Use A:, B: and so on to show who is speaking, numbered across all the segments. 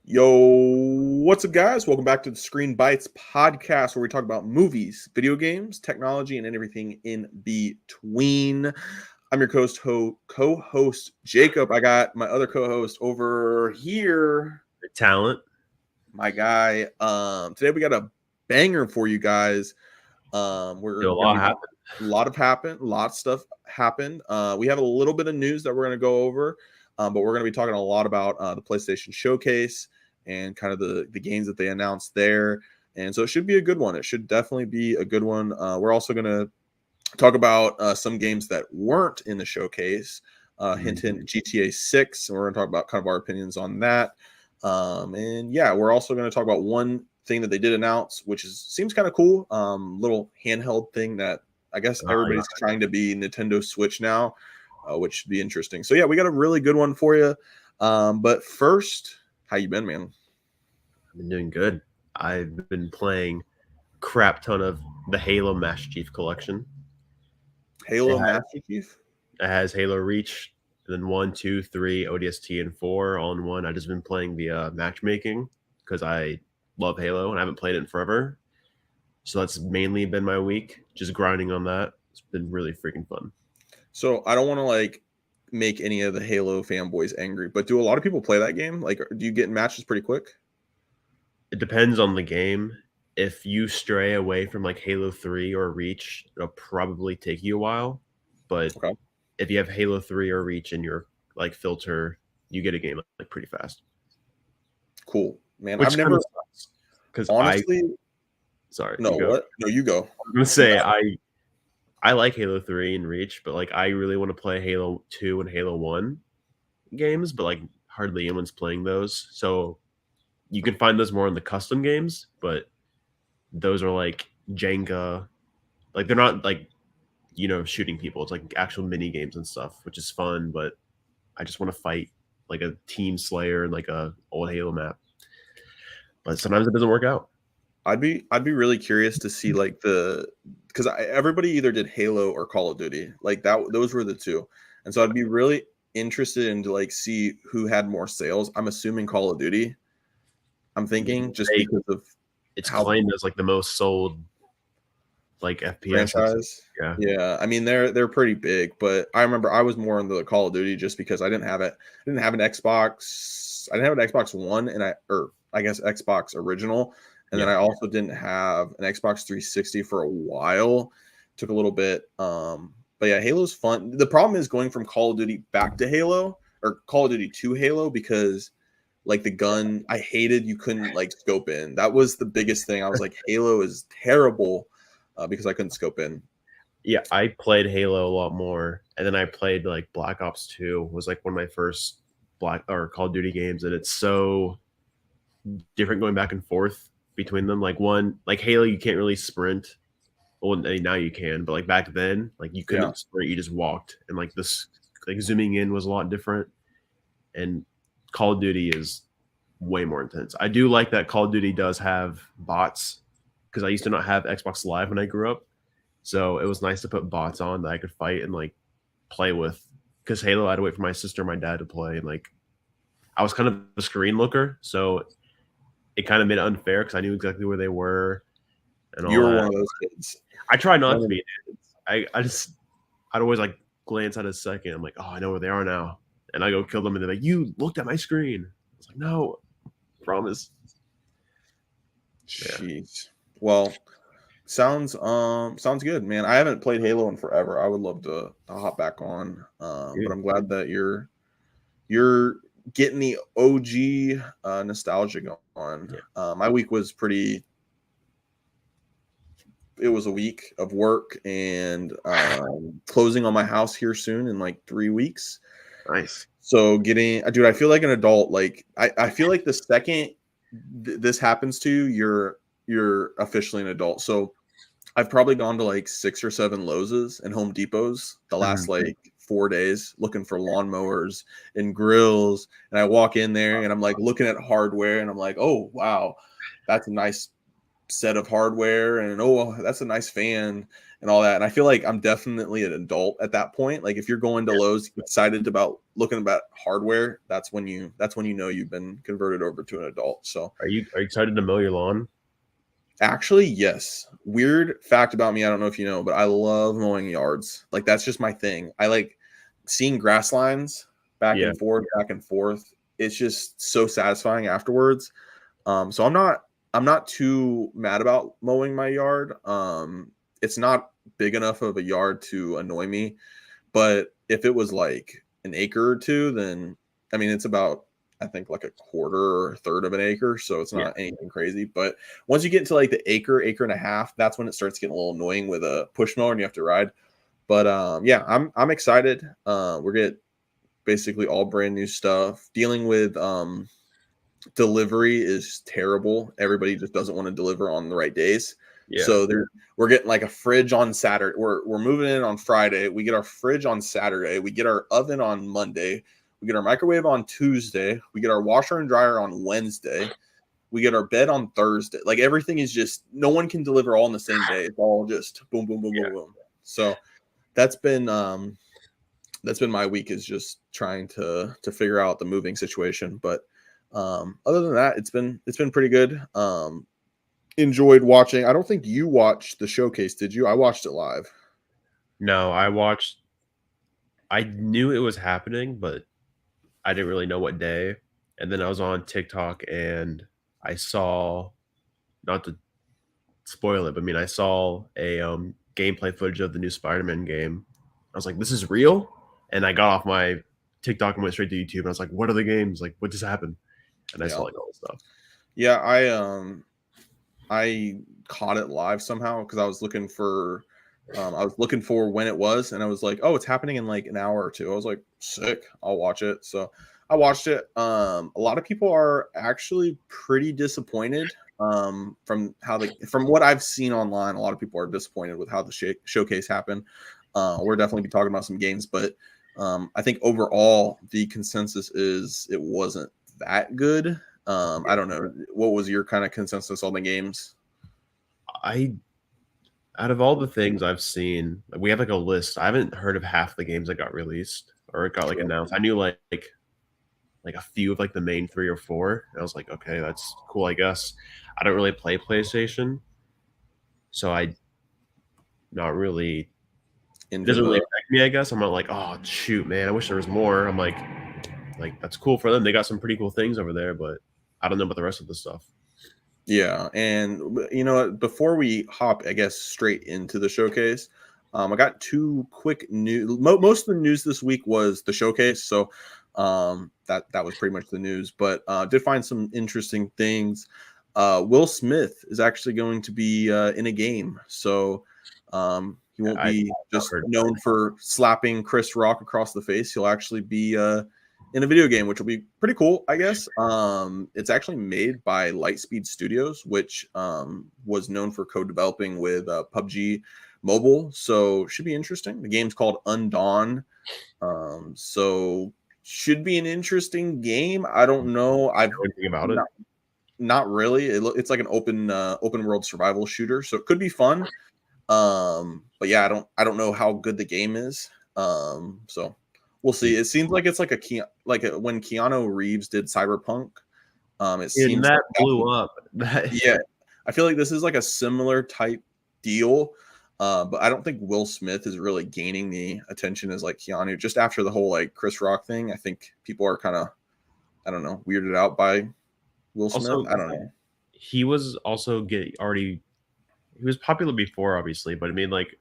A: Yo, what's up, guys? Welcome back to the ScreenBytes podcast, where we talk about movies, video games, technology, and everything in between. I'm your co-host Jacob. I got my other co-host over here,
B: Talent.
A: my guy. Today we got a banger for you guys. We're
B: A lot happened.
A: a lot of stuff happened. We have a little bit of news that we're going to go over, but we're going to be talking a lot about the PlayStation Showcase and kind of the games that they announced there. And so it should be a good one. It should definitely be a good one. We're also going to talk about some games that weren't in the showcase. Hint, GTA 6. And we're going to talk about kind of our opinions on that. And yeah, we're also going to talk about one thing that they did announce, which seems kind of cool. Little handheld thing that I guess everybody's trying to be Nintendo Switch now, which should be interesting. So yeah, we got a really good one for you. But first, how you been, man?
B: I've been doing good. I've been playing crap ton of the Halo Master Chief Collection.
A: Halo Master Chief?
B: It has Halo Reach, then 1, 2, 3, ODST, and 4 all in one. I've just been playing the matchmaking because I love Halo and I haven't played it in forever. So that's mainly been my week, just grinding on that. It's been really freaking fun.
A: So I don't want to make any of the Halo fanboys angry, but do a lot of people play that game? Like, do you get in matches pretty quick?
B: It depends on the game. If you stray away from like Halo 3 or Reach, it'll probably take you a while. But if you have Halo 3 or Reach in your like filter, you get a game like pretty fast.
A: Cool, man.
B: Which
A: I've never,
B: because
A: honestly.
B: Sorry.
A: No, what? No, you go.
B: I'm gonna say I like Halo 3 and Reach, but like I really want to play Halo 2 and Halo 1 games, but like hardly anyone's playing those. So you can find those more in the custom games, but those are like Jenga. Like they're not like, shooting people. It's like actual mini games and stuff, which is fun, but I just want to fight like a team slayer and like a old Halo map. But sometimes it doesn't work out.
A: I'd be really curious to see like because everybody either did Halo or Call of Duty, like that. Those were the two, and so I'd be really interested in to like see who had more sales. I'm assuming Call of Duty. I'm thinking just because of
B: it's claimed as like the most sold like FPS
A: franchise. Yeah. I mean they're pretty big, but I remember I was more in the Call of Duty just because I didn't have it. I didn't have an Xbox. I didn't have an Xbox One, and I guess Xbox original. And then I also didn't have an Xbox 360 for a while. Took a little bit. But yeah, Halo's fun. The problem is going from Call of Duty back to Halo or Call of Duty to Halo because like the gun, I hated you couldn't like scope in. That was the biggest thing. I was like, Halo is terrible because I couldn't scope in.
B: Yeah, I played Halo a lot more. And then I played like Black Ops 2 was like one of my first Call of Duty games. And it's so different going back and forth between them. Like Halo, you can't really sprint. Well, now you can, but like back then, like you couldn't sprint, you just walked. And like this, like zooming in was a lot different. And Call of Duty is way more intense. I do like that Call of Duty does have bots because I used to not have Xbox Live when I grew up. So it was nice to put bots on that I could fight and like play with. Because Halo, I had to wait for my sister and my dad to play. And like I was kind of a screen looker. So it kind of made it unfair because I knew exactly where they were. And
A: you were one of those kids.
B: I try not to be. I'd always like glance at a second. I'm like, oh, I know where they are now. And I go kill them. And they're like, you looked at my screen. I was like, no, promise.
A: Jeez. Well, sounds good, man. I haven't played Halo in forever. I would love to hop back on. But I'm glad that you're getting the OG nostalgia going. My week was it was a week of work and closing on my house here soon in like 3 weeks.
B: Nice.
A: So dude, I feel like an adult. Like I feel like the second this happens to you, you're officially an adult. So I've probably gone to like 6 or 7 Lowe's and Home Depots the last like 4 days looking for lawnmowers and grills. And I walk in there and I'm like looking at hardware and I'm like, oh, wow, that's a nice set of hardware. And oh, that's a nice fan. and all that. And I feel like I'm definitely an adult at that point. Like if you're going to Lowe's excited about looking about hardware, that's when you know you've been converted over to an adult. So
B: Are you excited to mow your lawn?
A: actually, yes. Weird fact about me, I don't know if you know, but I love mowing yards. Like that's just my thing. I like seeing grass lines back
B: Yeah.
A: and forth, back and forth. It's just so satisfying afterwards. So I'm not too mad about mowing my yard. It's not big enough of a yard to annoy me, but if it was like an acre or two, then I mean it's about I think like a quarter or a third of an acre, so it's
B: Yeah.
A: not anything crazy. But once you get into like the acre and a half, that's when it starts getting a little annoying with a push mower and you have to ride. But yeah, I'm excited. We're getting basically all brand new stuff. Dealing with delivery is terrible. Everybody just doesn't want to deliver on the right days.
B: Yeah.
A: So we're getting like a fridge on Saturday. We're moving in on Friday. We get our fridge on Saturday. We get our oven on Monday. We get our microwave on Tuesday. We get our washer and dryer on Wednesday. We get our bed on Thursday. Like everything is just no one can deliver all in the same day. It's all just boom, boom, boom, boom, boom. So that's been my week is just trying to figure out the moving situation. But other than that, it's been pretty good. Enjoyed watching. I don't think you watched the showcase, did you? I watched it live.
B: No, I knew it was happening, but I didn't really know what day. And then I was on TikTok and I saw, not to spoil it, but I mean I saw a gameplay footage of the new Spider-Man game. I was like, this is real? And I got off my TikTok and went straight to YouTube and I was like, what are the games? Like, what just happened? And I
A: Yeah.
B: saw like all this stuff.
A: Yeah, I caught it live somehow because I was looking for when it was, and I was like, oh, it's happening in like an hour or two. I was like, sick, I'll watch it. So I watched it. A lot of people are actually pretty disappointed. From what I've seen online, a lot of people are disappointed with how the showcase happened. We're definitely be talking about some games, but I think overall the consensus is it wasn't that good. I don't know. What was your kind of consensus on the games?
B: Out of all the things I've seen, we have like a list. I haven't heard of half the games that got released or got like announced. I knew like a few of like the main 3 or 4. And I was like, okay, that's cool, I guess. I don't really play PlayStation, so I not really. It doesn't really affect me, I guess. I'm not like, oh shoot, man, I wish there was more. I'm like that's cool for them. They got some pretty cool things over there, but I don't know about the rest of the stuff.
A: Yeah, and you know, before we hop, I guess straight into the showcase, I got 2 quick news. Most of the news this week was the showcase, so that was pretty much the news. But did find some interesting things. Will Smith is actually going to be in a game, so he won't be just known for slapping Chris Rock across the face. He'll actually be in a video game, which will be pretty cool, I guess. It's actually made by Lightspeed Studios, which was known for co-developing with PUBG Mobile, so should be interesting. The game's called Undawn, so should be an interesting game. I don't know. I've
B: anything about it.
A: Not really. It's like an open world survival shooter, so it could be fun. But yeah, I don't know how good the game is. So we'll see. It seems like it's like when Keanu Reeves did Cyberpunk. It seems
B: that
A: like
B: blew up.
A: Yeah, I feel like this is like a similar type deal. But I don't think Will Smith is really gaining the attention as like Keanu. Just after the whole like Chris Rock thing, I think people are kind of, I don't know, weirded out by Will Smith.
B: Also,
A: I don't know.
B: He was also he was popular before, obviously, but I mean, like,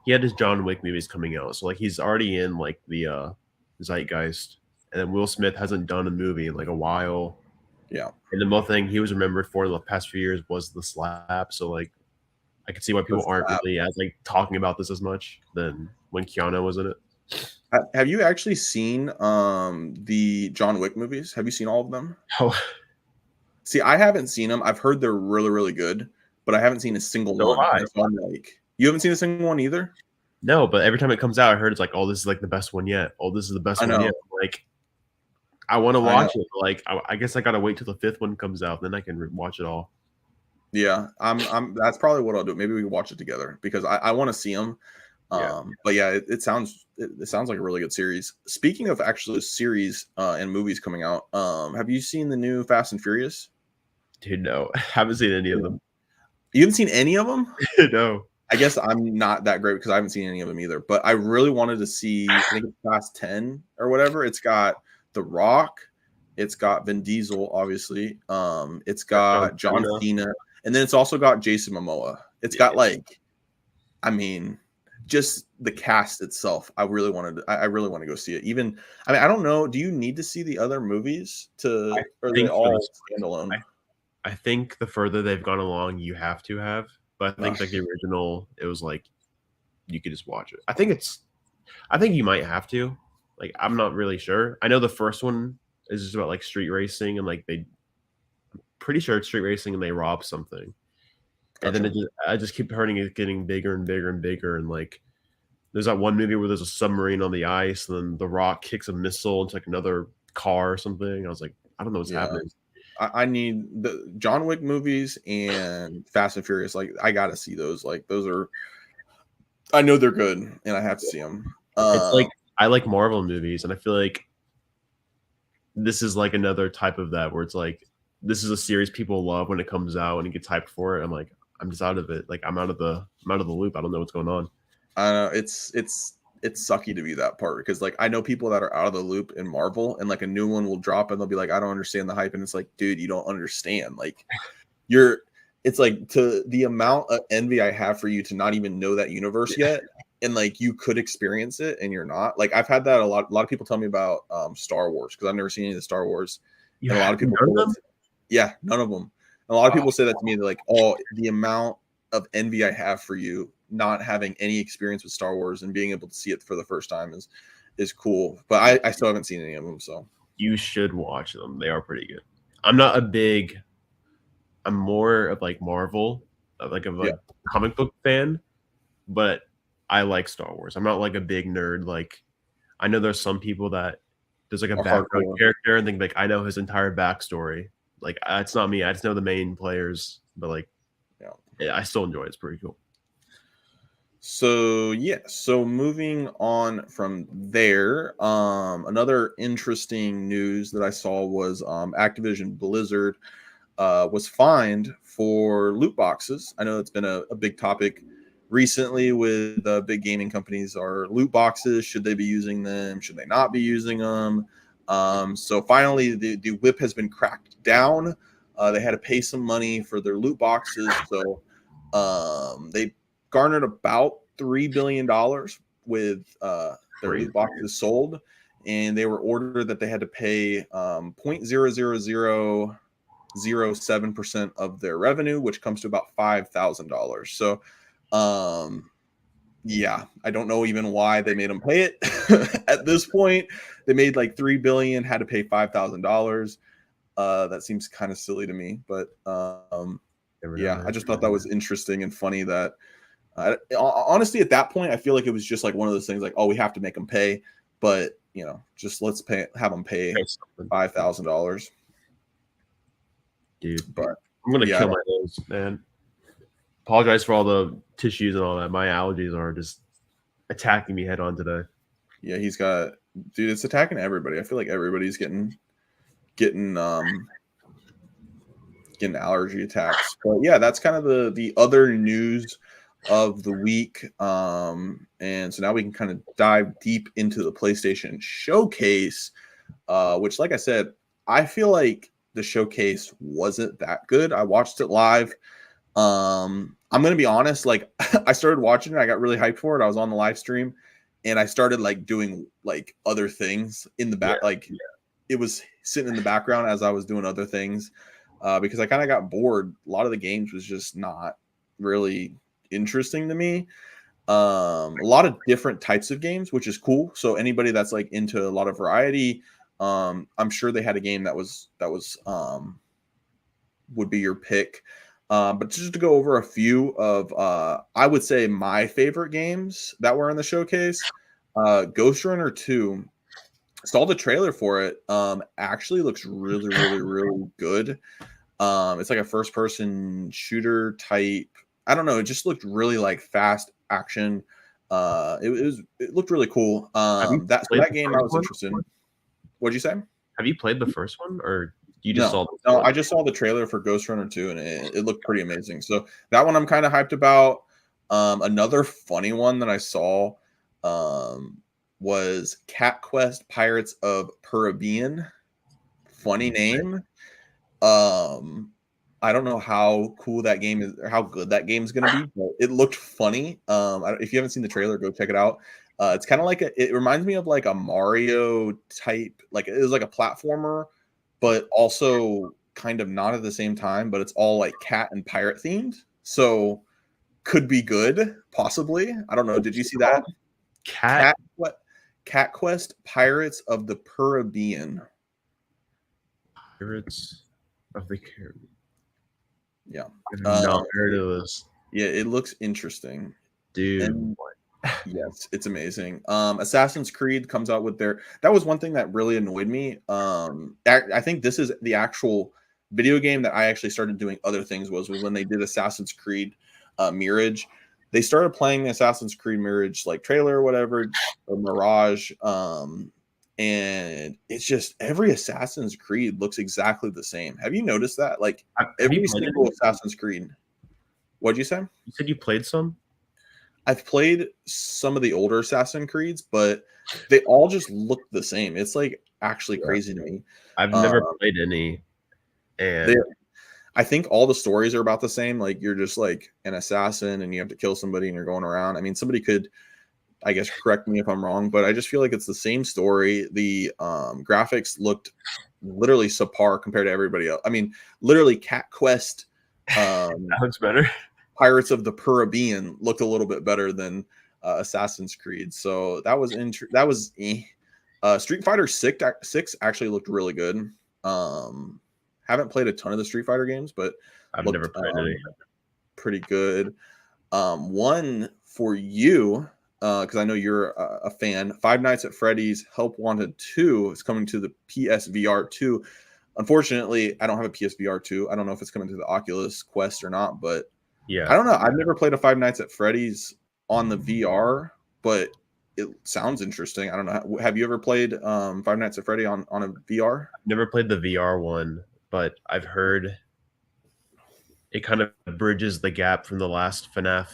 B: he had his John Wick movies coming out, so like he's already in like the zeitgeist. And then Will Smith hasn't done a movie in like a while.
A: Yeah.
B: And the most thing he was remembered for the past few years was the slap. So like, I can see why people aren't really as like talking about this as much than when Keanu was in it.
A: Have you actually seen the John Wick movies? Have you seen all of them?
B: Oh,
A: See, I haven't seen them. I've heard they're really, really good, but I haven't seen a single one. So I'm like, you haven't seen a single one either?
B: No, but every time it comes out, I heard it's like, oh, this is like the best one yet. Oh, this is the best one yet. Like, I want to watch it. But like, I guess I gotta wait till the 5th one comes out, then I can watch it all.
A: Yeah, I'm. That's probably what I'll do. Maybe we can watch it together because I want to see them.
B: Yeah.
A: But yeah, it sounds like a really good series. Speaking of actually series and movies coming out, have you seen the new Fast and Furious?
B: Dude, no. Haven't seen any of
A: Yeah.
B: them.
A: You haven't seen any of them?
B: No.
A: I guess I'm not that great because I haven't seen any of them either. But I really wanted to see. I think it's Fast 10 or whatever. It's got The Rock. It's got Vin Diesel, obviously. It's
B: John
A: got John
B: Cena.
A: Cena, and then it's also got Jason Momoa. It's
B: Yeah.
A: got like, I mean, just the cast itself. I really wanted. I really want to go see it. Even, I mean, I don't know. Do you need to see the other movies
B: I
A: or are they
B: think for
A: all
B: this
A: standalone?
B: I think the further they've gone along, you have to have. But I
A: Ugh,
B: think like the original, it was like you could just watch it. I think you might have to. Like I'm not really sure. I know the first one is just about like street racing and like they pretty sure it's street racing and they rob something. And then
A: gotcha.
B: I just keep hearing it getting bigger and bigger and bigger and like there's that one movie where there's a submarine on the ice and then the rock kicks a missile into like another car or something. I was like, I don't know what's
A: Yeah.
B: happening.
A: I need the John Wick movies and Fast and Furious. Like I gotta see those. Like those are. I know they're good, and I have to see them.
B: It's like I like Marvel movies and I feel like this is like another type of that where it's like this is a series people love when it comes out and it gets hyped for it. I'm like, I'm just out of it. Like I'm out of the loop. I don't know what's going on.
A: I know it's sucky to be that part because like I know people that are out of the loop in Marvel, and like a new one will drop, and they'll be like, I don't understand the hype, and it's like, dude, you don't understand. Like you're. It's like to the amount of envy I have for you to not even know that universe yet, and like you could experience it and you're not. Like I've had that a lot. A lot of people tell me about Star Wars because I've never seen any of the Star Wars,
B: You
A: and a lot
B: have
A: of people
B: none
A: say
B: of
A: that.
B: them?
A: Yeah, none of them. And a lot of
B: Oh,
A: people say that to me. They're like, "Oh, the amount of envy I have for you not having any experience with Star Wars and being able to see it for the first time is cool." But I still haven't seen any of them. So
B: you should watch them. They are pretty good. I'm not a big I'm more of like Marvel, of
A: yeah,
B: a comic book fan, but I like Star Wars. I'm not like a big nerd. Like I know there's some people that there's like a
A: are
B: background
A: hardcore.
B: character and think like I know his entire backstory. Like it's not me. I just know the main players, but like
A: Yeah.
B: yeah, I still enjoy it. It's pretty cool.
A: So yeah, so moving on from there, another interesting news that I saw was Activision Blizzard was fined for loot boxes. I know it's been a big topic recently with big gaming companies. Are loot boxes? Should they be using them? Should they not be using them? So finally, the whip has been cracked down. They had to pay some money for their loot boxes. So they garnered about $3 billion with their
B: Crazy.
A: loot boxes sold, and they were ordered that they had to pay 0.00007% of their revenue, which comes to about $5,000. So, yeah, I don't know even why they made them pay it. At this point, they made like 3 billion, had to pay $5,000. That seems kind of silly to me, but
B: Never know,
A: yeah, I
B: man.
A: just thought that was interesting and funny that honestly at that point I feel like it was just like one of those things like, oh, we have to make them pay, but just have them pay
B: Pay something.
A: $5,000.
B: Dude.
A: But
B: I'm gonna
A: yeah,
B: kill my nose, man. Apologize for all the tissues and all that. My allergies are just attacking me head on today.
A: yeah, he's got, dude, it's attacking everybody. I feel like everybody's getting getting allergy attacks. But yeah, that's kind of the other news of the week. And so now we can kind of dive deep into the PlayStation Showcase, which, like I said, I feel like the showcase wasn't that good. I watched it live. I'm gonna be honest, like I started watching it, I got really hyped for it. I was on the live stream and I started like doing like other things in the
B: Yeah.
A: back, like it was sitting in the background as I was doing other things. Because I kind of got bored. A lot of the games was just not really interesting to me. A lot of different types of games, which is cool. So anybody that's like into a lot of variety, I'm sure they had a game that was would be your pick. But just to go over a few of I would say my favorite games that were in the showcase, Ghost Runner 2. Saw the trailer for it. Actually looks really, really, really good. It's like a first person shooter type. I don't know. It just looked really like fast action. It looked really cool.
B: Have you
A: So
B: played
A: that
B: the
A: game I
B: first
A: was
B: one?
A: interested in. What'd you say?
B: Have you played the first one, or you just
A: No,
B: saw this
A: no,
B: one?
A: I just saw the trailer for Ghost Runner 2 and it looked pretty amazing. So that one I'm kind of hyped about. Another funny one that I saw um, was Cat Quest Pirates of Caribbean. Funny name. Um, I don't know how cool that game is or how good that game's gonna be, but it looked funny. If you haven't seen the trailer, go check it out. It's kind of like it reminds me of like a Mario type, like it was like a platformer, but also kind of not at the same time. But it's all like cat and pirate themed, so could be good, possibly. I don't know. Did you see that?
B: Cat
A: Cat what? Cat Quest Pirates of the Caribbean.
B: Pirates of the Caribbean.
A: Yeah.
B: I've
A: Um,
B: not heard of this,
A: yeah, it looks interesting.
B: dude.
A: And yes, it's amazing. Assassin's Creed comes out with their that was one thing that really annoyed me. I think this is the actual video game that I actually started doing other things was when they did Assassin's Creed Mirage. They started playing the Assassin's Creed Mirage like trailer or whatever, or Mirage. And it's just every Assassin's Creed looks exactly the same. Have you noticed that? Like
B: Have you
A: every
B: played
A: single
B: any?
A: Assassin's Creed. What'd you say?
B: You said you played some.
A: I've played some of the older Assassin's Creeds, but they all just look the same. It's like actually
B: Yeah.
A: crazy to me.
B: I've
A: Uh,
B: never played any,
A: they,
B: and
A: I think all the stories are about the same. Like you're just like an assassin and you have to kill somebody and you're going around. I mean, somebody could, I guess, correct me if I'm wrong, but I just feel like it's the same story. The graphics looked literally subpar compared to everybody else. I mean, literally Cat Quest.
B: that looks better.
A: Pirates of the Caribbean looked a little bit better than Assassin's Creed. So that was that was Street Fighter six actually looked really good. Haven't played a ton of the Street Fighter games, but
B: I've never
A: looked
B: played any.
A: pretty good. One for you, because I know you're a fan. Five Nights at Freddy's Help Wanted 2 is coming to the PSVR 2. Unfortunately, I don't have a PSVR 2. I don't know if it's coming to the Oculus Quest or not, but I
B: Yeah,
A: don't know. I've never played a Five Nights at Freddy's on the VR, but it sounds interesting. I don't know. Have you ever played Five Nights at Freddy on a VR?
B: never played the VR one, but I've heard it kind of bridges the gap from the last FNAF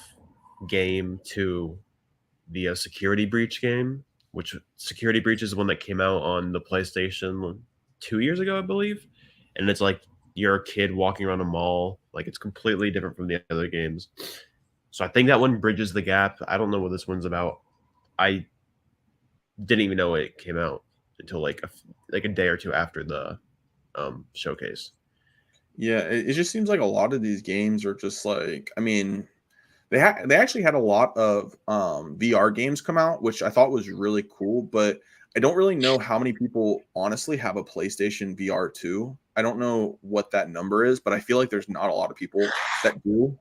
B: game to the Security Breach game, which Security Breach is the one that came out on the PlayStation 2 years ago, I believe. And it's like you're a kid walking around a mall. Like it's completely different from the other games. So I think that one bridges the gap. I don't know what this one's about. I didn't even know it came out until like a day or two after the showcase.
A: Yeah, it just seems like a lot of these games are just like, I mean, they actually had a lot of VR games come out, which I thought was really cool, but I don't really know how many people honestly have a PlayStation VR 2. I don't know what that number is, but I feel like there's not a lot of people that do.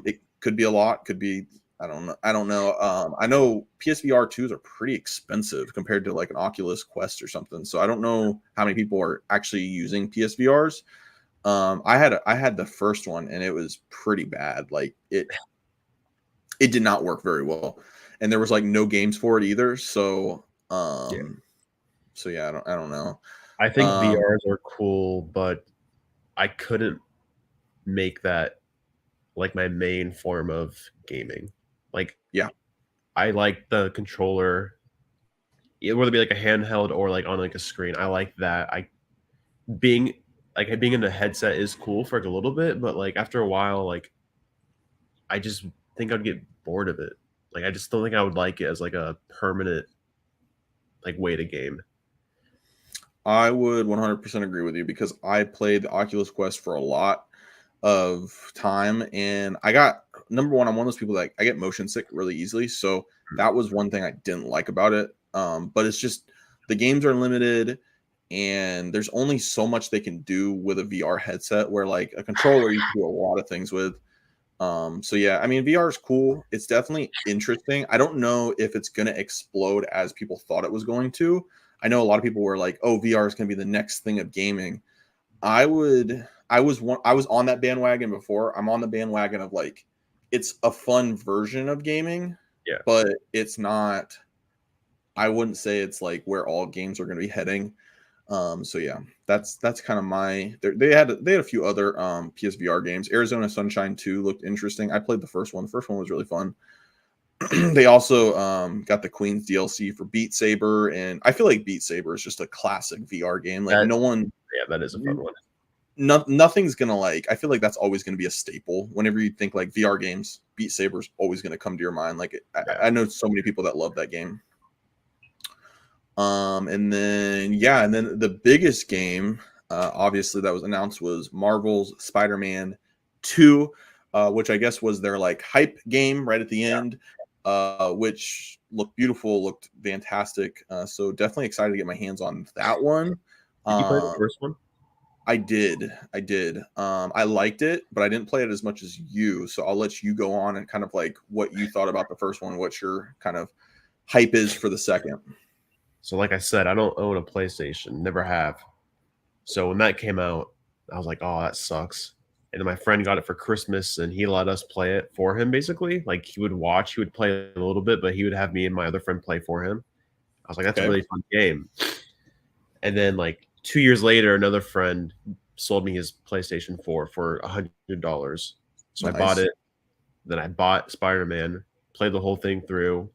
A: It could be a lot, could be I don't know. I don't know. I know PSVR 2s are pretty expensive compared to like an Oculus Quest or something. So I don't know how many people are actually using PSVRs. I had the first one and it was pretty bad. Like it did not work very well, and there was like no games for it either. So
B: Yeah.
A: so yeah, I don't know.
B: I think VRs are cool, but I couldn't make that like my main form of gaming. Like
A: Yeah.
B: I like the controller, whether it be like a handheld or like on like a screen. I like that. I being being in a headset is cool for like a little bit, but like after a while, like I just think I'd get bored of it. Like I just don't think I would like it as like a permanent like way to game.
A: I would 100% agree with you because I played the Oculus Quest for a lot of time, and I got number one. I'm one of those people that I get motion sick really easily, so that was one thing I didn't like about it. But it's just the games are limited, and there's only so much they can do with a VR headset. Where like a controller, you can do a lot of things with. So yeah, I mean VR is cool. It's definitely interesting. I don't know if it's gonna explode as people thought it was going to. I know a lot of people were like, "Oh, VR is gonna be the next thing of gaming." I would I was on that bandwagon before. I'm on the bandwagon of like it's a fun version of gaming,
B: Yeah.
A: but it's not. I wouldn't say it's like where all games are going to be heading. So yeah, that's kind of my. They had a few other PSVR games. Arizona Sunshine 2 looked interesting. I played the first one. The first one was really fun. They also got the Queen's DLC for Beat Saber, and I feel like Beat Saber is just a classic VR game. Like no one,
B: yeah, that is a fun one.
A: Nothing's gonna like. I feel like that's always gonna be a staple. Whenever you think like VR games, Beat Saber is always gonna come to your mind. Like I know so many people that love that game. And then the biggest game, obviously that was announced was Marvel's Spider-Man 2, which I guess was their like hype game right at the end, which looked beautiful, looked fantastic. So definitely excited to get my hands on that one.
B: Did you play the first one?
A: I did. I liked it, but I didn't play it as much as you. So I'll let you go on and kind of like what you thought about the first one, what your kind of hype is for the second.
B: So like I said, I don't own a PlayStation, never have. So when that came out, I was like, oh, that sucks. And then my friend got it for Christmas and he let us play it for him basically. Like he would play a little bit, but he would have me and my other friend play for him. I was like, that's a really fun game. And then like 2 years later, another friend sold me his PlayStation 4 for $100. So I bought it. Then I bought Spider-Man, played the whole thing through.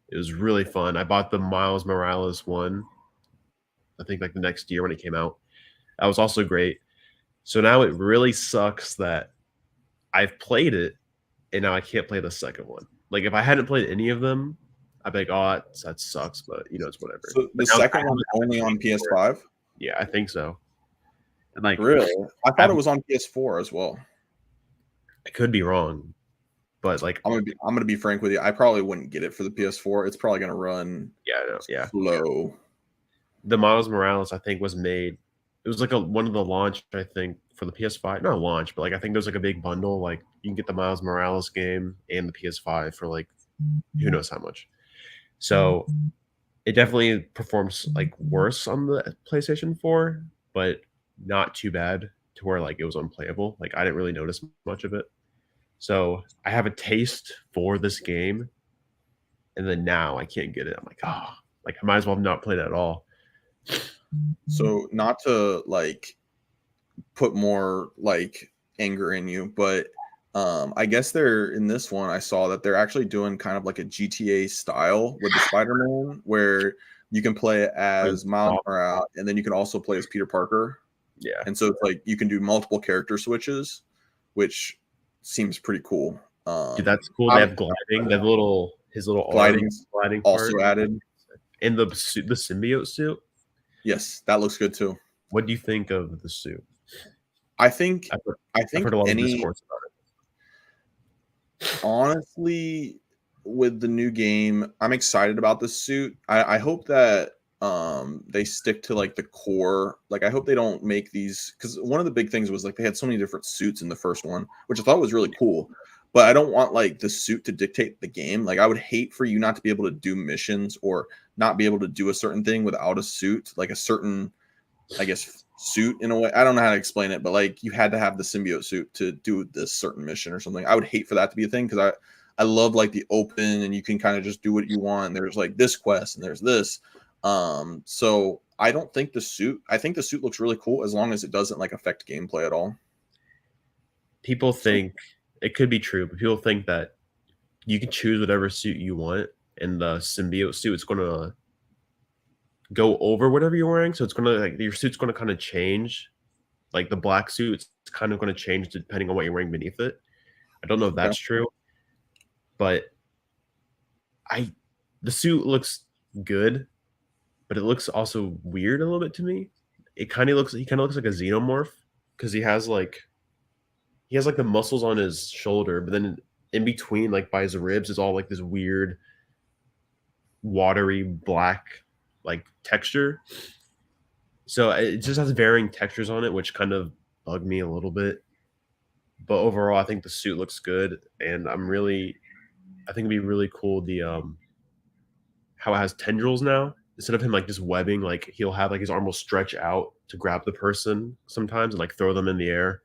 B: It was really fun. I bought the Miles Morales one, I think like the next year when it came out. That was also great. So now it really sucks that I've played it and now I can't play the second one. Like if I hadn't played any of them, I'd be like, oh, that sucks, but it's whatever.
A: So the second one only on PS5?
B: Yeah, I think so. And like
A: really? I thought it was on PS4 as well.
B: I could be wrong. But like
A: I'm gonna be frank with you. I probably wouldn't get it for the PS4. It's probably gonna run slow.
B: The Miles Morales, I think, was made. It was like one of the launch, I think, for the PS5. Not a launch, but like I think there's like a big bundle. Like you can get the Miles Morales game and the PS5 for like who knows how much. So it definitely performs like worse on the PlayStation 4, but not too bad to where like it was unplayable. Like I didn't really notice much of it. So I have a taste for this game, and then now I can't get it. I'm like, oh, like I might as well have not played it at all.
A: So not to like put more like anger in you, but I guess they're in this one. I saw that they're actually doing kind of like a GTA style with the Spider-Man, where you can play as Miles Morales, and then you can also play as Peter Parker.
B: Yeah,
A: and so it's like you can do multiple character switches, which seems pretty cool.
B: Dude, that's cool. They have gliding. They have his little gliding
A: also
B: part.
A: Added.
B: And the symbiote suit.
A: Yes, that looks good too.
B: What do you think of the suit?
A: I think
B: I've heard a lot of discourse about
A: it. Honestly, with the new game, I'm excited about the suit. I hope that they stick to like the core. Like I hope they don't make these, because one of the big things was like they had so many different suits in the first one, which I thought was really cool. But I don't want like the suit to dictate the game. Like I would hate for you not to be able to do missions or not be able to do a certain thing without a suit, like a certain, I guess, suit in a way. I don't know how to explain it, but like you had to have the symbiote suit to do this certain mission or something. I would hate for that to be a thing, because I love like the open and you can kind of just do what you want. And there's like this quest and there's this. So I don't think I think the suit looks really cool as long as it doesn't like affect gameplay at all.
B: People think it could be true, but people think that you can choose whatever suit you want, and the symbiote suit is going to go over whatever you're wearing. So it's going to like your suit's going to kind of change. Like the black suit, it's kind of going to change depending on what you're wearing beneath it. I don't know if that's true, but the suit looks good, but it looks also weird a little bit to me. He kind of looks like a xenomorph, because he has like the muscles on his shoulder, but then in between, like by his ribs, is all like this weird watery black like texture. So it just has varying textures on it, which kind of bug me a little bit. But overall, I think the suit looks good, and I think it'd be really cool how it has tendrils now. Instead of him like just webbing, like he'll have like his arm will stretch out to grab the person sometimes and like throw them in the air.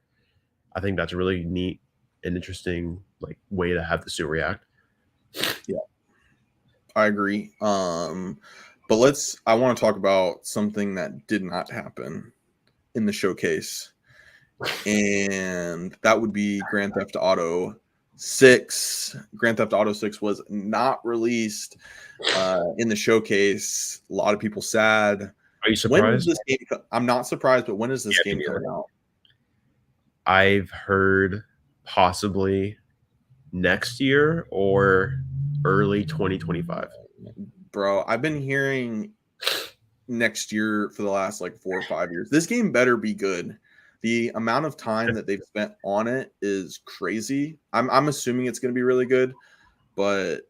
B: I think that's a really neat and interesting like way to have the suit react.
A: Yeah, I agree. But I want to talk about something that did not happen in the showcase, and that would be Grand Theft Auto 6. Grand Theft Auto 6 was not released in the showcase. A lot of people sad.
B: Are you
A: When is
B: surprised?
A: this game? I'm not surprised, but when is this
B: Yeah,
A: game coming out?
B: I've heard possibly next year or early 2025.
A: Bro, I've been hearing next year for the last like 4 or 5 years. This game better be good. The amount of time that they've spent on it is crazy. I'm assuming it's going to be really good, but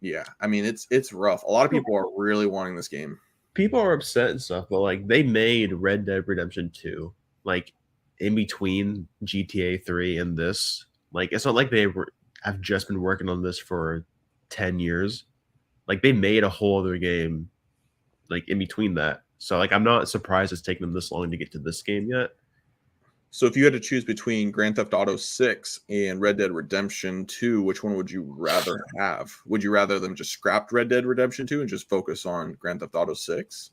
A: yeah, I mean it's rough. A lot of people are really wanting this game.
B: People are upset and stuff, but like they made Red Dead Redemption 2 like in between GTA 3 and this. Like it's not like have just been working on this for 10 years. Like they made a whole other game like in between that. So like I'm not surprised it's taken them this long to get to this game yet.
A: So if you had to choose between Grand Theft Auto 6 and Red Dead Redemption 2, which one would you rather have? Would you rather them just scrapped Red Dead Redemption 2 and just focus on Grand Theft Auto 6?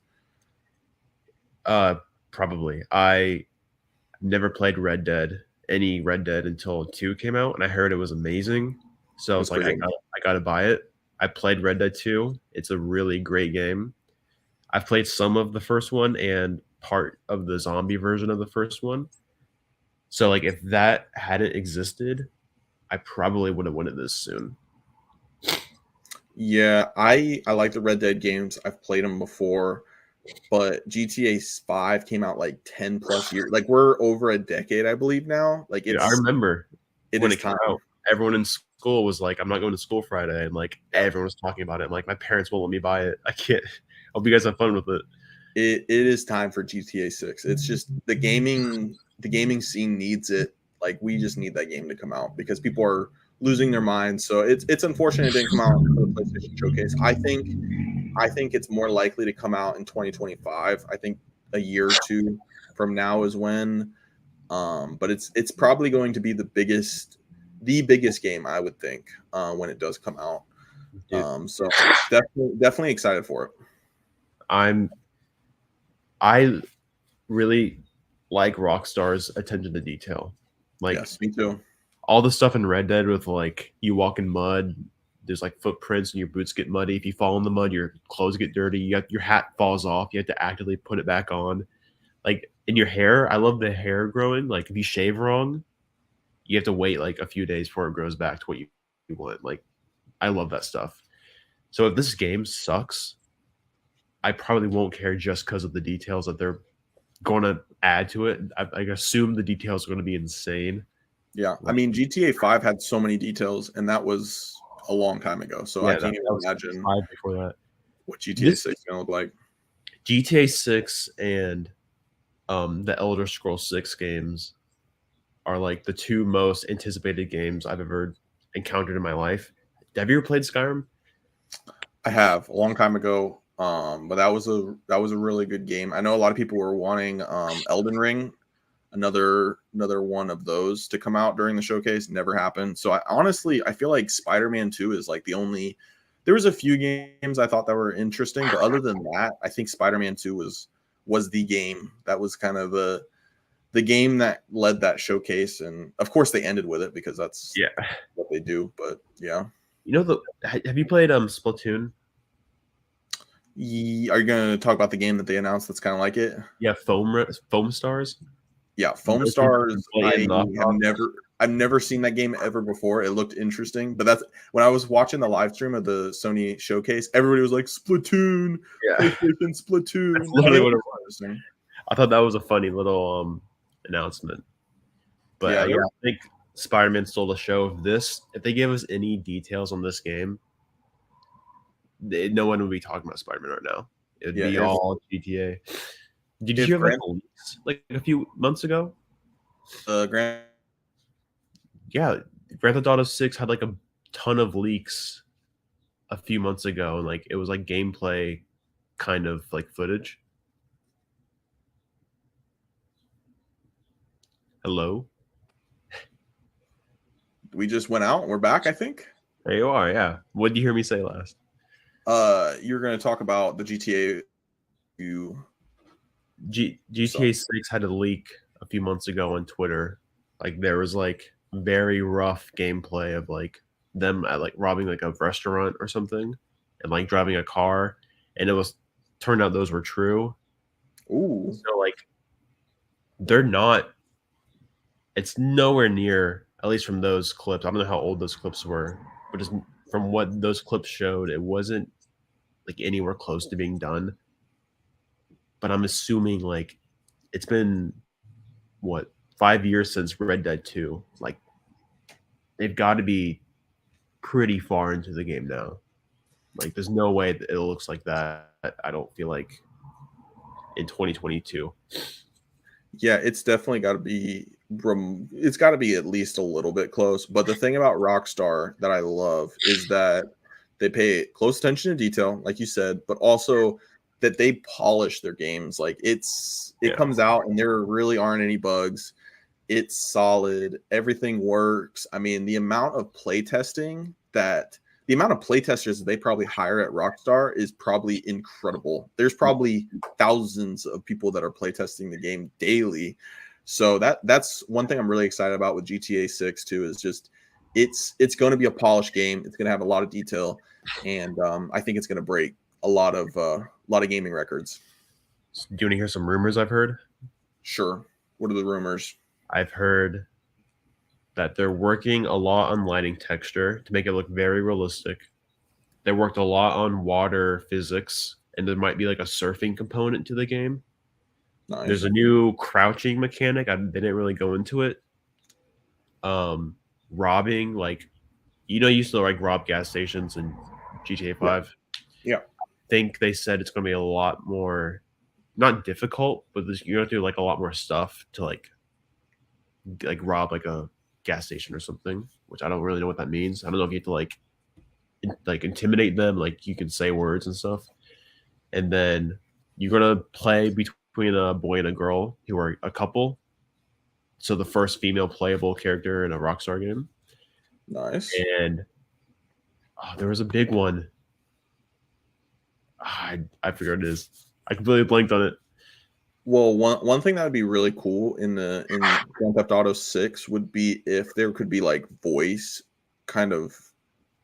B: Probably. I never played any Red Dead until 2 came out, and I heard it was amazing. So I was like, I gotta buy it. I played Red Dead 2. It's a really great game. I've played some of the first one and part of the zombie version of the first one. So like if that hadn't existed, I probably would have won it this soon.
A: Yeah, I like the Red Dead games. I've played them before, but GTA 5 came out like 10 plus years. Like we're over a decade, I believe now. Like
B: Dude, I remember
A: it
B: when
A: is
B: it came
A: time.
B: out, everyone in school was like, I'm not going to school Friday. And like everyone was talking about it. I'm like, my parents won't let me buy it. I can't. I hope you guys have fun with it.
A: It is time for GTA 6. It's just the gaming scene needs it. Like we just need that game to come out because people are losing their minds. So it's unfortunate it didn't come out for the PlayStation Showcase. I think it's more likely to come out in 2025. I think a year or two from now is when. But it's probably going to be the biggest game I would think when it does come out. So definitely excited for it.
B: I really like Rockstar's attention to detail. Like
A: Yes, me too.
B: all the stuff in Red Dead with like you walk in mud, there's like footprints and your boots get muddy. If you fall in the mud, your clothes get dirty. Your hat falls off. You have to actively put it back on. Like in your hair, I love the hair growing. Like if you shave wrong, you have to wait like a few days before it grows back to what you want. Like I love that stuff. So if this game sucks, I probably won't care just because of the details that they're going to add to it. I assume the details are going to be insane.
A: Yeah, I mean GTA 5 had so many details, and that was a long time ago. So
B: Yeah,
A: I can't even imagine
B: before that.
A: what GTA 6 is gonna look like.
B: GTA 6 and the Elder Scrolls 6 games are like the two most anticipated games I've ever encountered in my life. Have you ever played Skyrim?
A: I have a long time ago, but that was a really good game. I know a lot of people were wanting Elden Ring, another one of those to come out during the showcase. Never happened. So I feel like Spider-Man 2 is like the only. There was a few games I thought that were interesting, but other than that, I think Spider-Man 2 was the game that was kind of the game that led that showcase, and of course they ended with it because that's what they do. But yeah,
B: have you played Splatoon?
A: Are you going to talk about the game that they announced that's kind of like it?
B: Yeah, Foam Stars.
A: Yeah, Foam Stars. I've never seen that game ever before. It looked interesting, but that's when I was watching the live stream of the Sony showcase. Everybody was like Splatoon, PlayStation Splatoon.
B: That's literally what it was. I thought that was a funny little announcement. But yeah, I think Spider-Man stole the show. If they gave us any details on this game, no one would be talking about Spider-Man right now. It would be all GTA. Did you have leaks like a few months ago?
A: Grand
B: Theft Auto 6 had like a ton of leaks a few months ago, and like it was like gameplay kind of like footage. Hello?
A: we just went out and we're back, I think.
B: There you are, yeah. What did you hear me say last?
A: You're going to talk about the GTA.
B: GTA 6 had a leak a few months ago on Twitter. Like there was like very rough gameplay of like them at like robbing like a restaurant or something and like driving a car, and it was turned out those were true.
A: Ooh.
B: So like they're not. It's nowhere near, at least from those clips. I don't know how old those clips were, but just from what those clips showed, it wasn't like anywhere close to being done. But I'm assuming like it's been what 5 years since Red Dead 2. Like they've got to be pretty far into the game now. Like there's no way that it looks like that. I don't feel like in 2022.
A: Yeah, it's definitely got to be. It's got to be at least a little bit close. But the thing about Rockstar that I love is that they pay close attention to detail, like you said, but also that they polish their games. Like it comes out and there really aren't any bugs. It's solid. Everything works. I mean, the amount of playtesters that they probably hire at Rockstar is probably incredible. There's probably thousands of people that are playtesting the game daily. So that's one thing I'm really excited about with GTA 6 too, is just it's going to be a polished game. It's going to have a lot of detail, and I think it's going to break a lot of gaming records.
B: Do you want to hear some rumors I've heard?
A: Sure. What are the rumors?
B: I've heard that they're working a lot on lighting texture to make it look very realistic. They worked a lot on water physics, and there might be like a surfing component to the game.
A: Nice.
B: There's a new crouching mechanic. They didn't really go into it. Robbing, like, you used to like rob gas stations in GTA 5.
A: Yeah.
B: I think they said it's going to be a lot more, not difficult, but you're going to do like a lot more stuff to like rob like a gas station or something, which I don't really know what that means. I don't know if you have to like intimidate them, like you can say words and stuff. And then you're going to play between a boy and a girl who are a couple. So the first female playable character in a Rockstar game.
A: Nice.
B: And there was a big one. I forget what it is. I completely blanked on it.
A: Well, one thing that would be really cool in Grand Theft Auto 6 would be if there could be like voice kind of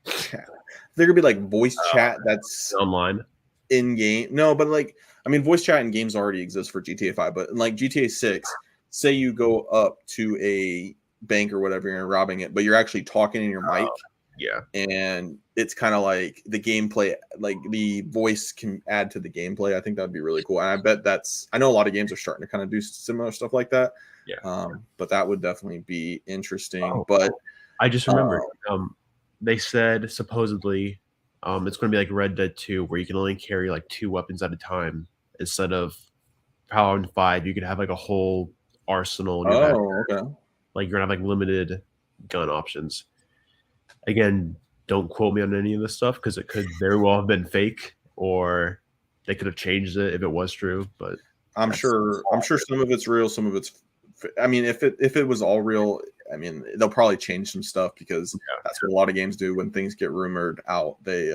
A: chat. There could be like voice chat that's
B: online
A: in game. No, but like I mean, voice chat in games already exists for GTA 5, but in like GTA 6, say you go up to a bank or whatever and you're robbing it, but you're actually talking in your mic.
B: Yeah.
A: And it's kind of like the gameplay, like the voice can add to the gameplay. I think that'd be really cool. And I bet I know a lot of games are starting to kind of do similar stuff like that.
B: Yeah.
A: But that would definitely be interesting.
B: But I just remembered they said supposedly it's going to be like Red Dead 2 where you can only carry like 2 weapons at a time instead of Power in 5. You could have like a whole arsenal in your backpack.
A: Okay.
B: Like you're going to have like limited gun options. Again, don't quote me on any of this stuff because it could very well have been fake, or they could have changed it if it was true. But
A: I'm sure some of it's real, some of it's. I mean, if it was all real, I mean, they'll probably change some stuff because that's what a lot of games do when things get rumored out. They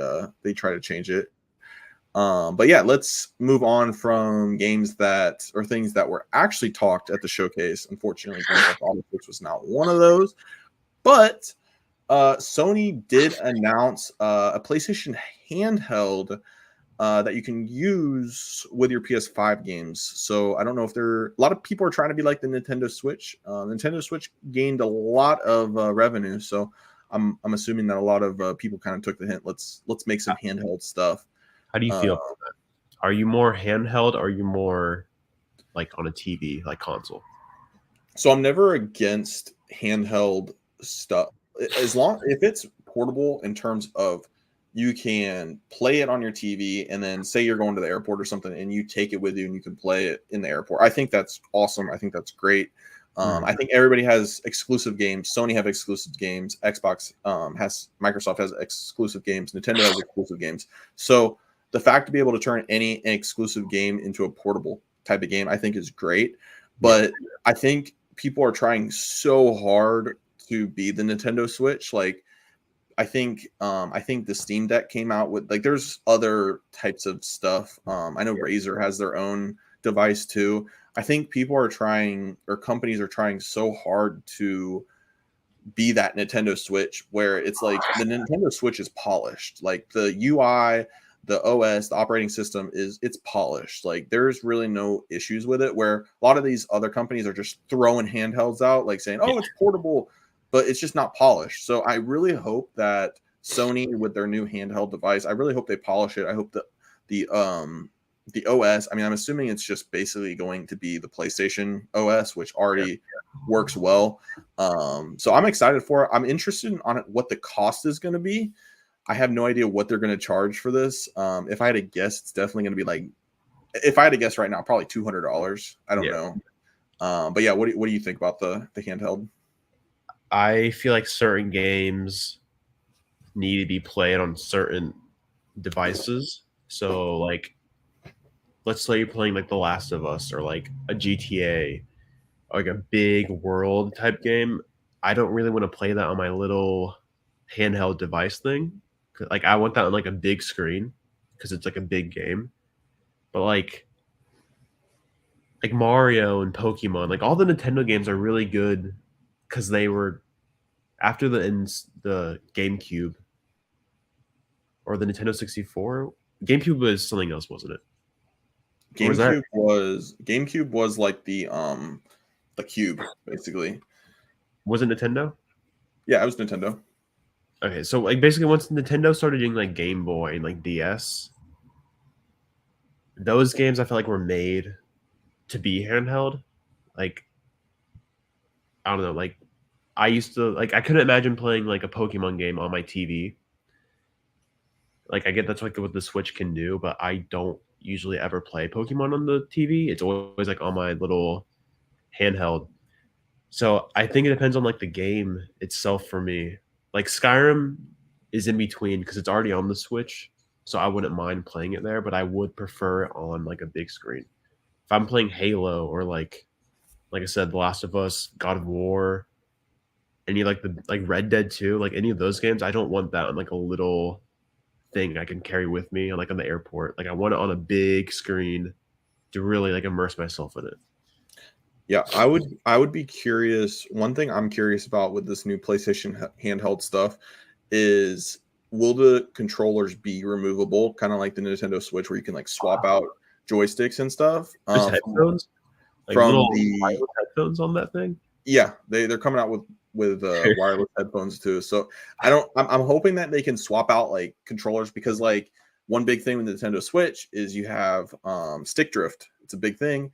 A: try to change it. But yeah, let's move on from games or things that were actually talked at the showcase. Unfortunately, Grand Theft Auto 6 was not one of those, but. Sony did announce a PlayStation handheld that you can use with your PS5 games. So I don't know if a lot of people are trying to be like the Nintendo Switch. Nintendo Switch gained a lot of revenue, so I'm assuming that a lot of people kind of took the hint. Let's make some handheld stuff.
B: How do you feel about that? Are you more handheld, or are you more like on a TV, like console?
A: So I'm never against handheld stuff. As long if it's portable in terms of you can play it on your TV and then say you're going to the airport or something and you take it with you and you can play it in the airport. I think that's awesome. I think that's great. I think everybody has exclusive games. Sony have exclusive games. Xbox Microsoft has exclusive games. Nintendo has exclusive games. So the fact to be able to turn any exclusive game into a portable type of game, I think is great. But I think people are trying so hard to be the Nintendo Switch. Like, I think the Steam Deck came out with, like, there's other types of stuff. I know Razer has their own device too. I think people are trying, or companies are trying so hard to be that Nintendo Switch, where it's like the Nintendo Switch is polished. Like the UI, the OS, the operating system it's polished. Like there's really no issues with it, where a lot of these other companies are just throwing handhelds out, like saying, oh, it's portable, but it's just not polished. So I really hope that Sony, with their new handheld device, I really hope they polish it. I hope that the OS, I mean, I'm assuming it's just basically going to be the PlayStation OS, which already works well. So I'm excited for it. I'm interested on what the cost is going to be. I have no idea what they're going to charge for this. If I had to guess, it's definitely going to be like, if I had to guess right now, probably $200. I don't know. But yeah, what do you think about the handheld?
B: I feel like certain games need to be played on certain devices. So like, let's say you're playing like The Last of Us or like a GTA, like a big world type game. I don't really want to play that on my little handheld device thing. Like I want that on like a big screen because it's like a big game. But like Mario and Pokemon, like all the Nintendo games are really good because they were after the GameCube or the Nintendo 64. GameCube was something else, wasn't it?
A: GameCube was like the cube, basically.
B: Was it Nintendo?
A: Yeah, it was Nintendo.
B: Okay, so like basically once Nintendo started doing like Game Boy and like DS, those games I felt like were made to be handheld. Like I don't know, like I used to like I couldn't imagine playing like a Pokemon game on my TV. Like I get that's like what the Switch can do, but I don't usually ever play Pokemon on the TV. It's always like on my little handheld. So I think it depends on like the game itself for me. Like Skyrim is in between because it's already on the Switch, so I wouldn't mind playing it there, but I would prefer it on like a big screen. If I'm playing Halo or like I said, The Last of Us, God of War, any like the like Red Dead 2, like any of those games, I don't want that on like a little thing I can carry with me on like on the airport. Like I want it on a big screen to really like immerse myself in it.
A: Yeah, I would be curious. One thing I'm curious about with this new PlayStation handheld stuff is, will the controllers be removable, kind of like the Nintendo Switch, where you can like swap out joysticks and stuff?
B: There's headphones, like
A: from
B: little
A: the
B: wireless headphones on that thing.
A: Yeah, they're coming out with wireless headphones too. So I'm hoping that they can swap out like controllers, because like one big thing with the Nintendo Switch is you have stick drift. It's a big thing.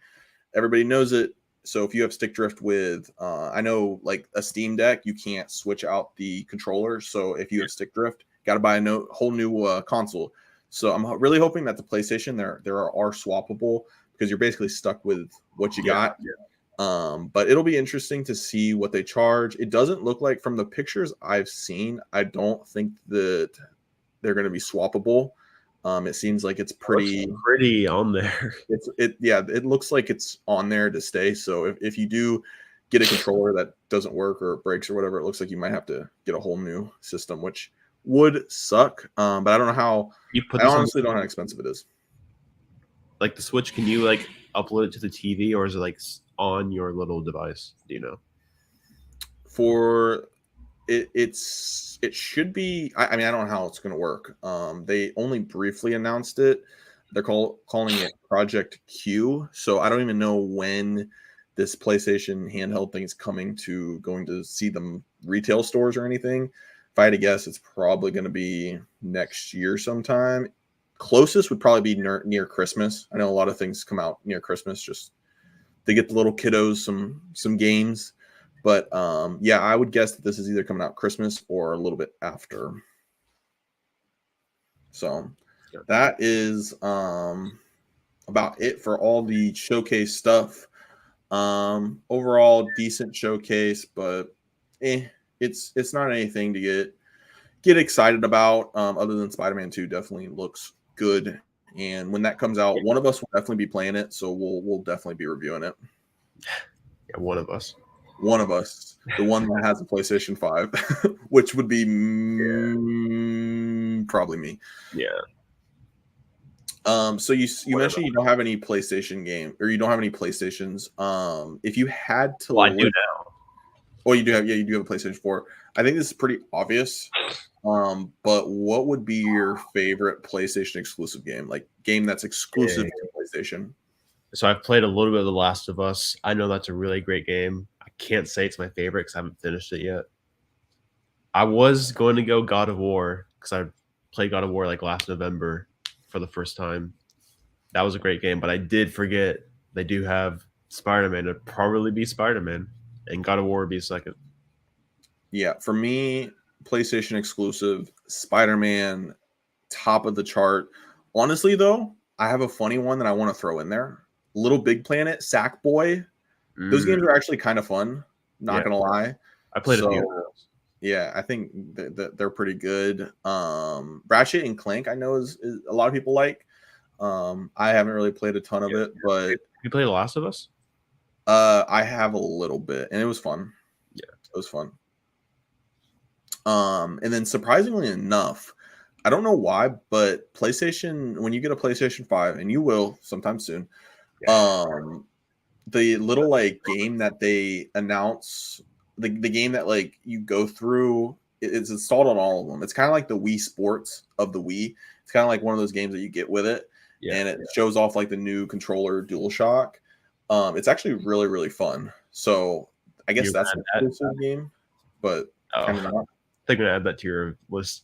A: Everybody knows it. So if you have stick drift with, I know like a Steam Deck, you can't switch out the controller. So if you have stick drift, got to buy a whole new console. So I'm really hoping that the PlayStation there are swappable, because you're basically stuck with what you got. But it'll be interesting to see what they charge. It doesn't look like, from the pictures I've seen, I don't think that they're going to be swappable. It seems like it's pretty
B: on there.
A: It looks like it's on there to stay. So if you do get a controller that doesn't work or breaks or whatever, it looks like you might have to get a whole new system, which would suck. But I don't know how. I honestly don't know how expensive it is.
B: Like the Switch, can you like upload it to the TV, or is it like on your little device? Do you know?
A: For it should be. I mean, I don't know how it's going to work. They only briefly announced it. They're calling it Project Q. So I don't even know when this PlayStation handheld thing is going to see them retail stores or anything. If I had to guess, it's probably going to be next year sometime. Closest would probably be near Christmas. I know a lot of things come out near Christmas, just to get the little kiddos some games. But yeah, I would guess that this is either coming out Christmas or a little bit after. So that is about it for all the showcase stuff. Overall, decent showcase, but it's not anything to get excited about. Other than Spider-Man 2 definitely looks good, and when that comes out, one of us will definitely be playing it, so we'll definitely be reviewing it.
B: Yeah, one of us.
A: One of us, the one that has a PlayStation 5, which would be probably me.
B: Yeah.
A: So you mentioned you don't have any PlayStation game, or you don't have any PlayStations. If you had to,
B: Well, I do now.
A: Oh, you do have, you do have a PlayStation 4. I think this is pretty obvious. But what would be your favorite PlayStation exclusive game? Like game that's exclusive to PlayStation?
B: So I've played a little bit of The Last of Us. I know that's a really great game. I can't say it's my favorite because I haven't finished it yet. I was going to go God of War because I played God of War like last November for the first time. That was a great game, but I did forget they do have Spider-Man. It'd probably be Spider-Man, and God of War would be second.
A: Yeah, for me, PlayStation exclusive, Spider-Man, top of the chart. Honestly, though, I have a funny one that I want to throw in there. Little Big Planet, Sackboy. Those games are actually kind of fun. Not gonna lie.
B: I played a few of those.
A: Yeah, I think that they're pretty good. Ratchet and Clank, I know is a lot of people like. I haven't really played a ton of it, but
B: you play The Last of Us?
A: I have a little bit, and it was fun.
B: Yeah,
A: it was fun. And then surprisingly enough, I don't know why, but PlayStation, when you get a PlayStation 5, and you will sometime soon, the little like game that they announce, the game that like you go through, it's installed on all of them. It's kind of like the Wii Sports of the Wii. It's kind of like one of those games that you get with it, and it shows off like the new controller DualShock. It's actually really, really fun. So I guess that's an exclusive game, but kind of not.
B: They're gonna add that to your list.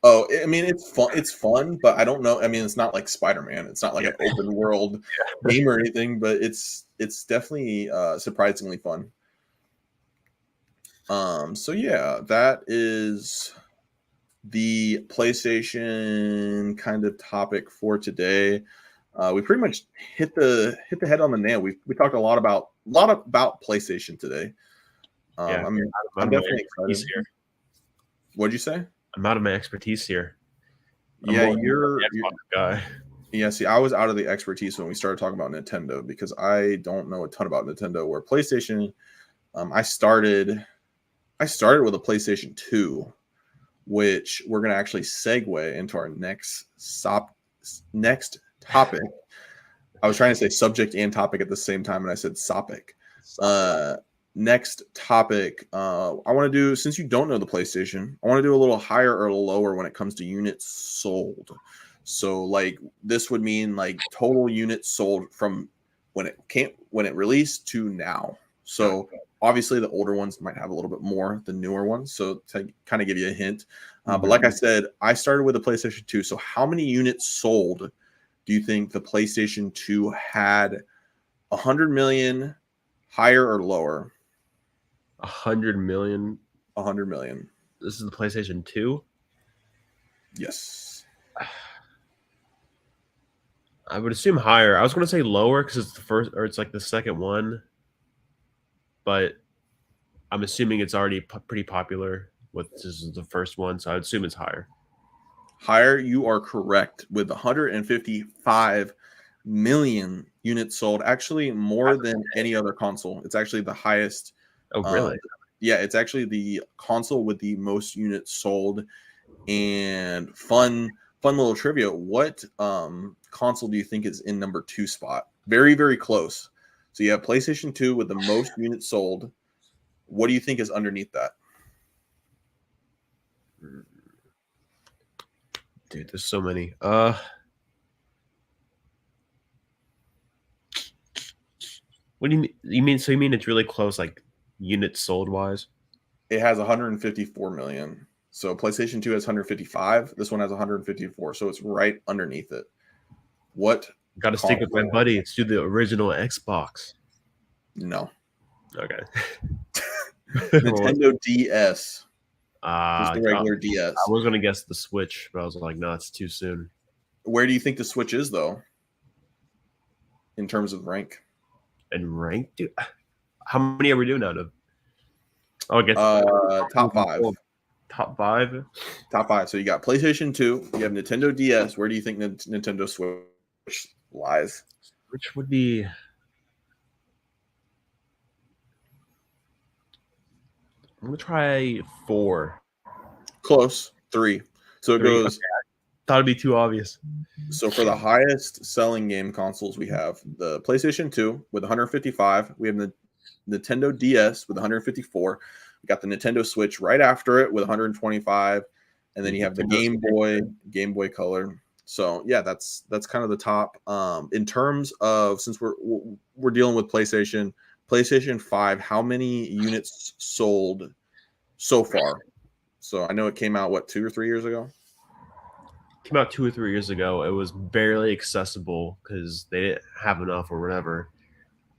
A: Oh, I mean, it's fun. It's fun, but I don't know. I mean, it's not like Spider-Man. It's not like an open world game or anything, but it's definitely surprisingly fun. So yeah, that is the PlayStation kind of topic for today. We pretty much hit the head on the nail. We talked a lot about PlayStation today. I'm definitely excited. Here. What'd you say?
B: I'm out of my expertise here.
A: You're guy. Yeah, see, I was out of the expertise when we started talking about Nintendo because I don't know a ton about Nintendo. Where PlayStation, I started with a PlayStation 2, which we're gonna actually segue into our next topic. I was trying to say subject and topic at the same time, and I said sopic. Next topic, I want to do, since you don't know the PlayStation, I want to do a little higher or lower when it comes to units sold. So like this would mean like total units sold from when it released to now. So obviously the older ones might have a little bit more than newer ones. So to kind of give you a hint, but like I said, I started with the PlayStation 2. So how many units sold do you think the PlayStation 2 had? 100 million, higher or lower?
B: 100 million.
A: 100 million.
B: This is the PlayStation 2?
A: Yes.
B: I would assume higher. I was going to say lower because it's the first, or it's like the second one. But I'm assuming it's already pretty popular. This is the first one, so I would assume it's higher.
A: Higher, you are correct. With 155 million units sold, actually more than any other console. It's actually the highest.
B: Oh, really?
A: Yeah, it's actually the console with the most units sold. And fun little trivia. What console do you think is in number 2 spot? Very, very close. So you have PlayStation 2 with the most units sold. What do you think is underneath that?
B: Dude, there's so many. What do you mean? You mean it's really close, like units sold wise?
A: It has 154 million. So PlayStation 2 has 155. This one has 154. So it's right underneath it. What?
B: Got to stick with my buddy. Let's do the original Xbox.
A: No.
B: Okay.
A: Nintendo DS.
B: Just
A: the regular DS.
B: I was going to guess the Switch, but I was like, no, it's too soon.
A: Where do you think the Switch is, though? In terms of rank?
B: And rank? Dude, how many are we doing out of? Oh, I guess
A: top 5.
B: Top 5?
A: Top 5. So you got PlayStation 2. You have Nintendo DS. Where do you think Nintendo Switch lies?
B: Which would be... I'm gonna try 4.
A: Close. 3. So it
B: 3. Okay.
A: goes.
B: Thought it'd be too obvious.
A: So for the highest selling game consoles, we have the PlayStation 2 with 155. We have the Nintendo DS with 154. We got the Nintendo Switch right after it with 125, and then you have the Game Boy Color. So yeah, that's kind of the top. In terms of, since we're dealing with PlayStation 5, how many units sold so far? So I know it came out 2 or 3 years ago.
B: Came out 2 or 3 years ago. It was barely accessible because they didn't have enough or whatever.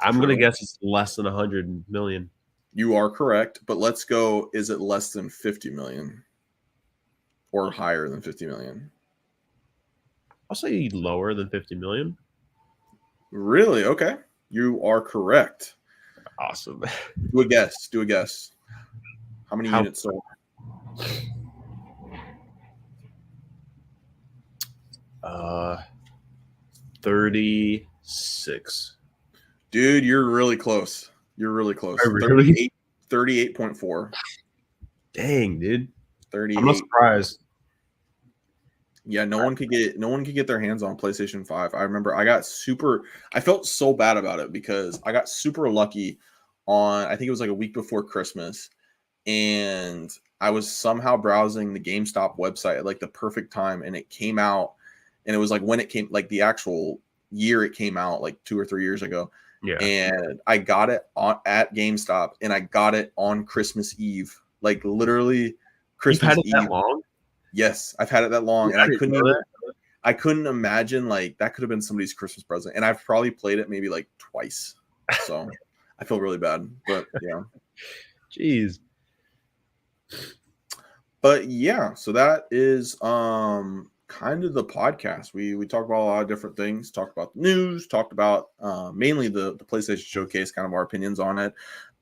B: I'm
A: True.
B: gonna guess it's less than 100 million.
A: You are correct, but let's go. Is it less than 50 million or higher than 50 million?
B: I'll say lower than 50 million.
A: Really? Okay. You are correct.
B: Awesome.
A: Do a guess. Do a guess. How many units sold?
B: 36.
A: Dude, you're really close. You're really close.
B: Oh, really?
A: 38.4.
B: Dang, dude.
A: 38.
B: I'm not surprised.
A: Yeah, no one could get their hands on PlayStation 5. I remember I felt so bad about it because I got super lucky on, I think it was like a week before Christmas, and I was somehow browsing the GameStop website at like the perfect time, and it came out, and it was like when it came, like the actual year it came out, like 2 or 3 years ago.
B: Yeah.
A: And I got it at GameStop, and I got it on Christmas Eve, like literally Christmas Eve.
B: You've had it that long?
A: Yes, I've had it that long, and I couldn't imagine like that could have been somebody's Christmas present, and I've probably played it maybe like twice, so I feel really bad, but yeah.
B: Jeez.
A: But yeah, so that is kind of the podcast. We talked about a lot of different things, talked about the news, talked about mainly the PlayStation Showcase, kind of our opinions on it.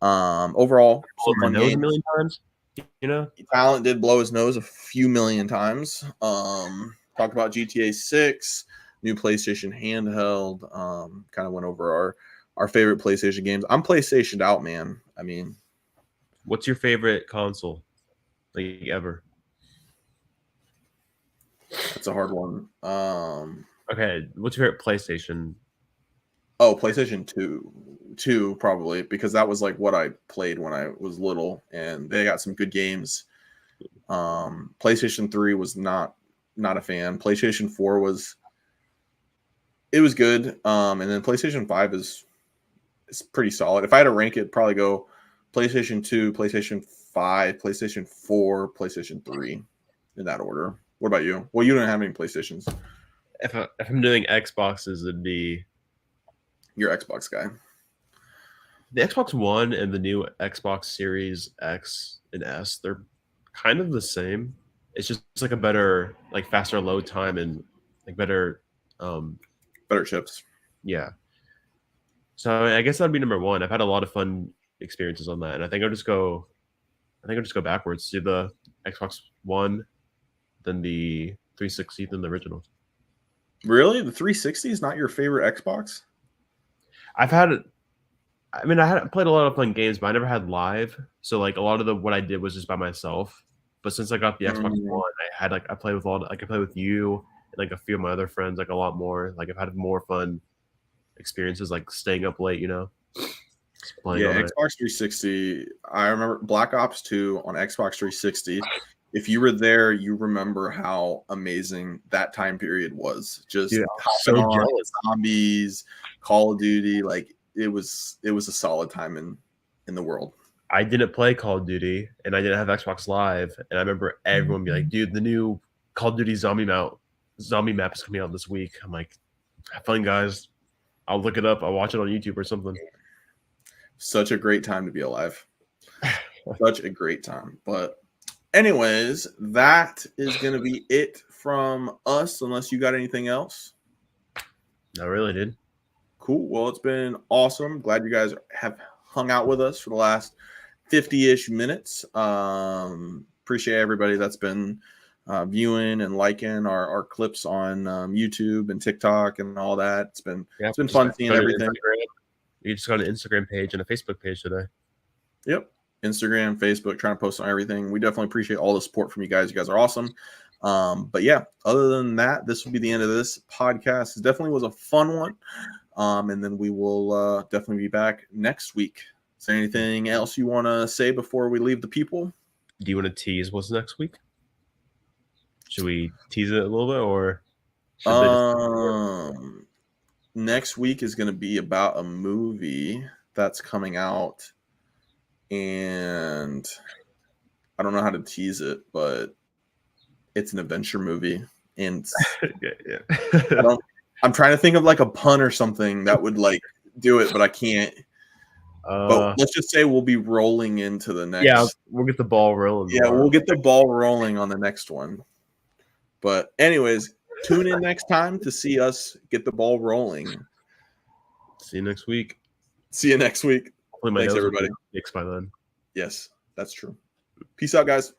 A: Overall, some fun games.
B: A million times. You know,
A: Talent did blow his nose a few million times. Talked about GTA 6, new PlayStation handheld. Kind of went over our favorite PlayStation games. I'm PlayStationed out, man. I mean,
B: what's your favorite console, like ever?
A: That's a hard one.
B: Okay, what's your favorite PlayStation?
A: Oh, PlayStation 2 probably, because that was like what I played when I was little, and they got some good games. PlayStation 3 was not a fan. PlayStation 4 was good. And then PlayStation 5 is pretty solid. If I had to rank it, it'd probably go PlayStation 2, PlayStation 5, PlayStation 4, PlayStation 3 in that order. What about you? Well, you don't have any PlayStations.
B: If I'm doing Xboxes, it'd be
A: your Xbox guy.
B: The Xbox One and the new Xbox Series X and S, they're kind of the same. It's just like a better, like faster load time and like better
A: chips.
B: Yeah. So I guess that'd be number one. I've had a lot of fun experiences on that, and I think I'll just go backwards to the Xbox One, then the 360, then the original.
A: Really? The 360 is not your favorite Xbox?
B: I had played a lot of fun games, but I never had live. So like a lot of what I did was just by myself. But since I got the Xbox One, I played with I could play with you and like a few of my other friends, like a lot more. Like I've had more fun experiences, like staying up late, you know.
A: Yeah, Xbox 360. I remember Black Ops 2 on Xbox 360. If you were there, you remember how amazing that time period was. Just
B: so jealous.
A: Zombies, Call of Duty, like it was a solid time in the world.
B: I didn't play Call of Duty, and I didn't have Xbox Live, and I remember everyone be like, "Dude, the new Call of Duty zombie map is coming out this week." I'm like, "Have fun, guys! I'll look it up. I'll watch it on YouTube or something."
A: Such a great time to be alive. Such a great time. But anyways, that is going to be it from us, unless you got anything else.
B: I really did.
A: Cool. Well, it's been awesome. Glad you guys have hung out with us for the last 50-ish minutes. Appreciate everybody that's been viewing and liking our clips on YouTube and TikTok and all that. It's been fun seeing everything.
B: You just got an Instagram page and a Facebook page today.
A: Yep. Instagram, Facebook, trying to post on everything. We definitely appreciate all the support from you guys. You guys are awesome. But yeah, other than that, this will be the end of this podcast. It definitely was a fun one. And then we will definitely be back next week. Is there anything else you want to say before we leave the people?
B: Do you want to tease what's next week? Should we tease it a little bit, or should they just
A: next week is going to be about a movie that's coming out, and I don't know how to tease it, but it's an adventure movie, and
B: yeah.
A: I'm trying to think of like a pun or something that would like do it, but I can't. But let's just say we'll be rolling into the next.
B: Yeah, we'll get the ball rolling.
A: Yeah, we'll get the ball rolling on the next one. But anyways, tune in next time to see us get the ball rolling.
B: See you next week.
A: See you next week.
B: Hopefully my
A: Thanks,
B: nose will
A: everybody.
B: be fixed by then.
A: Yes, that's true. Peace out, guys.